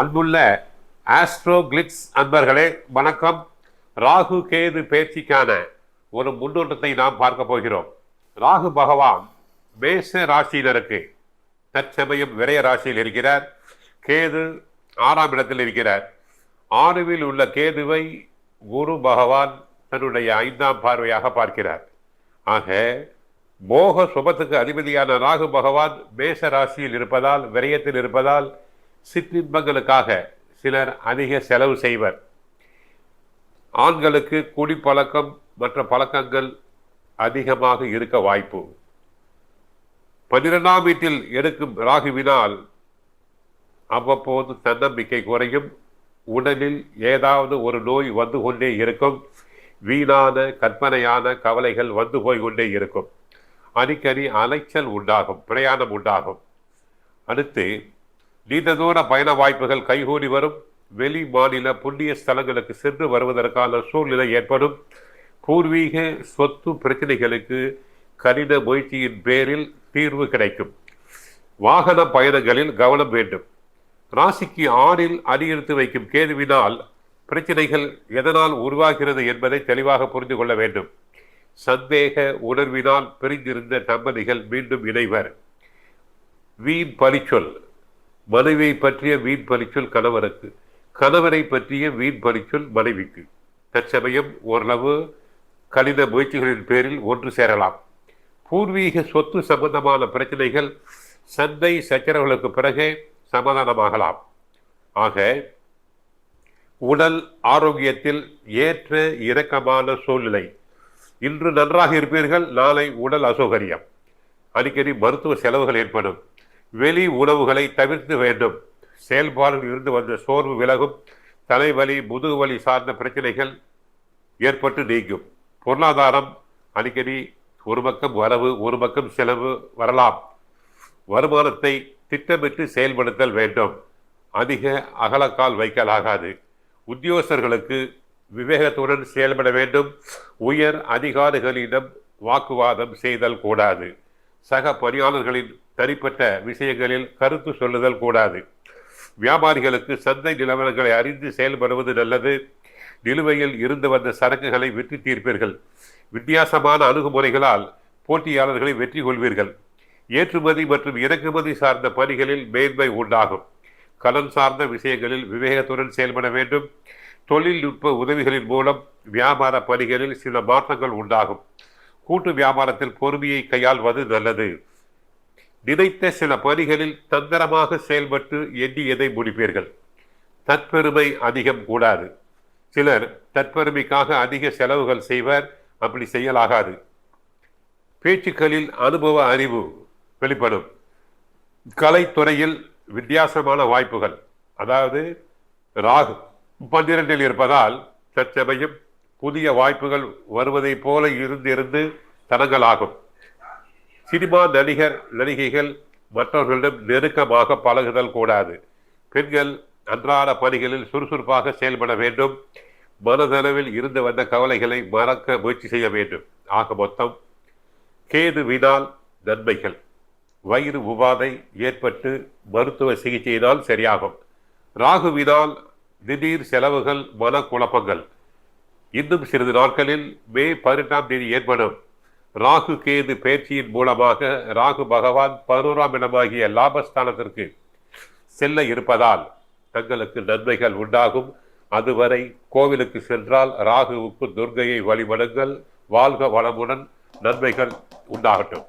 அன்புள்ள astro glitz அன்பர்களே வணக்கம். ராகு கேது பயிற்சிக்கான ஒரு முன்னோட்டத்தை நாம் பார்க்க போகிறோம். ராகு பகவான் மேஷ ராசியினருக்கு தற்சமயம் விரய ராசியில் இருக்கிறார். கேது 6ஆம் இடத்தில் இருக்கிறார். 6ல் உள்ள கேதுவை குரு பகவான் தன்னுடைய 5ஆம் பார்வையாக பார்க்கிறார். ஆக போக சுபத்துக்கு அதிபதியான ராகு பகவான் மேஷ ராசியில் இருப்பதால், விரயத்தில் இருப்பதால் சிற்றின்பங்களுக்காக சிலர் அதிக செலவு செய்வர். ஆண்களுக்கு குடிப்பழக்கம் மற்ற பழக்கங்கள் அதிகமாக இருக்க வாய்ப்பு. 12ஆம் வீட்டில் எடுக்கும் ராகுவினால் அவ்வப்போது தன்னம்பிக்கை குறையும். உடலில் ஏதாவது ஒரு நோய் வந்து கொண்டே இருக்கும். வீணான கற்பனையான கவலைகள் வந்து போய்கொண்டே இருக்கும். அடிக்கடி அலைச்சல் உண்டாகும், பிரயாணம் உண்டாகும். அடுத்து நீண்ட தூர பயண வாய்ப்புகள் கைகூடி வரும். வெளி மாநில புண்ணிய ஸ்தலங்களுக்கு சென்று வருவதற்கான சூழ்நிலை ஏற்படும். பூர்வீக சொத்து பிரச்சனைகளுக்கு கடின முயற்சியின் பேரில் தீர்வு கிடைக்கும். வாகன பயணங்களில் கவனம் வேண்டும். ராசிக்கு 6ல் அடியெடுத்து வைக்கும் கேதுவினால் பிரச்சனைகள் எதனால் உருவாகிறது என்பதை தெளிவாக புரிந்து கொள்ள வேண்டும். சந்தேக உணர்வினால் பிரிந்திருந்த தம்பதிகள் மீண்டும் இணைவர். வீண் பழிச்சொல். மனைவியை பற்றிய வீண் பழிச்சொல் கணவருக்கு, கணவரை பற்றிய வீண் பழிச்சொல் மனைவிக்கு. தற்சமயம் ஓரளவு கடின முயற்சிகளின் பேரில் ஒன்று சேரலாம். பூர்வீக சொத்து சம்பந்தமான பிரச்சனைகள் சண்டை சச்சரவுகளுக்கு பிறகே சமாதானமாகலாம். ஆக உடல் ஆரோக்கியத்தில் ஏற்ற இறக்கமான சூழ்நிலை. இன்று நன்றாக இருப்பீர்கள், நாளை உடல் அசௌகரியம். அடிக்கடி மருத்துவ செலவுகள் ஏற்படும். வெளி உணவுகளை தவிர்த்து வேண்டும். செயல்பாடுகள் இருந்து வந்த சோர்வு விலகும். தலைவலி, முதுகுவலி சார்ந்த பிரச்சனைகள் ஏற்பட்டு நீங்கும். பொருளாதாரம் அடிக்கடி ஒரு பக்கம் வரவு ஒரு பக்கம் செலவு வரலாம். வருமானத்தை திட்டமிட்டு செயல்படுத்தல் வேண்டும். அதிக அகலக்கால் வைக்கலாகாது. உத்தியோகஸ்தர்களுக்கு விவேகத்துடன் செயல்பட வேண்டும். உயர் அதிகாரிகளிடம் வாக்குவாதம் செய்தல் கூடாது. சக பணியாளர்களின் தனிப்பட்ட விஷயங்களில் கருத்து சொல்லுதல் கூடாது. வியாபாரிகளுக்கு சந்தை நிலவரங்களை அறிந்து செயல்படுவது நல்லது. நிலுவையில் இருந்து வந்த சரக்குகளை வெற்றி தீர்ப்பீர்கள். வித்தியாசமான அணுகுமுறைகளால் போட்டியாளர்களை வெற்றி கொள்வீர்கள். ஏற்றுமதி மற்றும் இறக்குமதி சார்ந்த பணிகளில் மேன்மை உண்டாகும். கடன் சார்ந்த விஷயங்களில் விவேகத்துடன் செயல்பட வேண்டும். தொழில்நுட்ப உதவிகளின் மூலம் வியாபார பணிகளில் சில மாற்றங்கள் உண்டாகும். கூட்டு வியாபாரத்தில் பொறுமையை கையாள்வது நல்லது. நினைத்த சில பணிகளில் தந்திரமாக செயல்பட்டு எண்ணியதை முடிப்பீர்கள். தற்பெருமை அதிகம் கூடாது. சிலர் தற்பெருமைக்காக அதிக செலவுகள் செய்வர். அப்படி செய்யலாகாது. பேச்சுக்களில் அனுபவ அறிவு வெளிப்படும். கலைத்துறையில் வித்தியாசமான வாய்ப்புகள். அதாவது ராகு 12ல் இருப்பதால் தற்சமயம் புதிய வாய்ப்புகள் வருவதை போல இருந்து தடங்கலாகும். சினிமா நடிகர் நடிகைகள் மற்றவர்களிடம் நெருக்கமாக பழகுதல் கூடாது. பெண்கள் அன்றாட பணிகளில் சுறுசுறுப்பாக செயல்பட வேண்டும். மனதளவில் இருந்து வந்த கவலைகளை மறக்க முயற்சி செய்ய வேண்டும். ஆக மொத்தம் கேதுவினால் நன்மைகள். வயிறு உபாதை ஏற்பட்டு மருத்துவ சிகிச்சையினால் சரியாகும். ராகுவினால் திடீர் செலவுகள், மனக்குழப்பங்கள். இன்னும் சிறிது நாட்களில் மே 18ஆம் தேதி ஏற்படும் ராகு கேது பயிற்சியின் மூலமாக ராகு பகவான் 11ஆம் இடமாகிய லாபஸ்தானத்திற்கு செல்ல இருப்பதால் தங்களுக்கு நன்மைகள் உண்டாகும். அதுவரை கோவிலுக்கு சென்றால் ராகுவுக்கு துர்க்கையை வழிபடுங்கள். வாழ்க வளமுடன். நன்மைகள் உண்டாகட்டும்.